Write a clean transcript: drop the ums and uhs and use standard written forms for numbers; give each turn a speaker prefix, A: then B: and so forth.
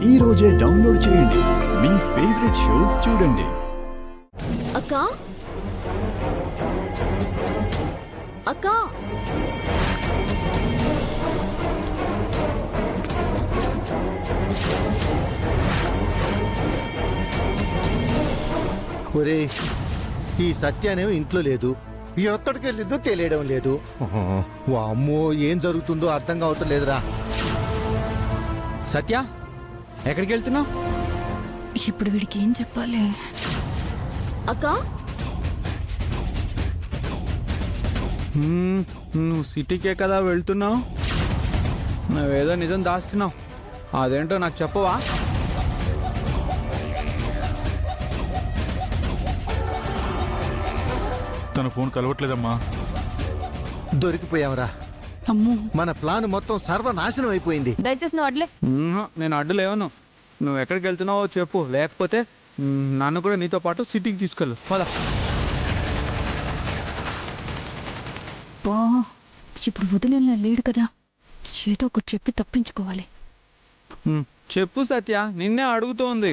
A: ఈ రోజే డౌన్లోడ్ చేయండి. మీ ఫేవరెట్ షోస్ చూడండి.
B: అక్క అక్క
C: ఒరే, ఈ సత్యానేమో ఇంట్లో లేదు, ఎక్కడికి వెళ్ళిందో తెలియడం లేదు. అమ్మో, ఏం జరుగుతుందో అర్థం కావటం లేదురా.
D: సత్య, ఎక్కడికి వెళ్తున్నావు?
B: ఇప్పుడు వీడికి ఏం చెప్పాలి? అక్క
D: నువ్వు సిటీకే కదా వెళ్తున్నావు, నువ్వేదో నిజం దాస్తున్నావు. అదేంటో నాకు చెప్పవా?
E: తన ఫోన్ కలవట్లేదమ్మా.
C: దొరికిపోయావురా.
B: అమ్మో,
C: మన ప్లాన్ మొత్తం సర్వనాశనం అయిపోయింది.
B: దయచేసి నువ్వు అడ్లే.
D: నేను అడ్డులేవను. నువ్వు ఎక్కడికి వెళ్తున్నావో చెప్పు, లేకపోతే నన్ను కూడా నీతో పాటు సిటీకి తీసుకెళ్ళు. పద.
B: ఇప్పుడు వదిలేలా లేడు కదా, ఏదో ఒకటి చెప్పి తప్పించుకోవాలి.
D: చెప్పు సత్య, నిన్నే అడుగుతోంది.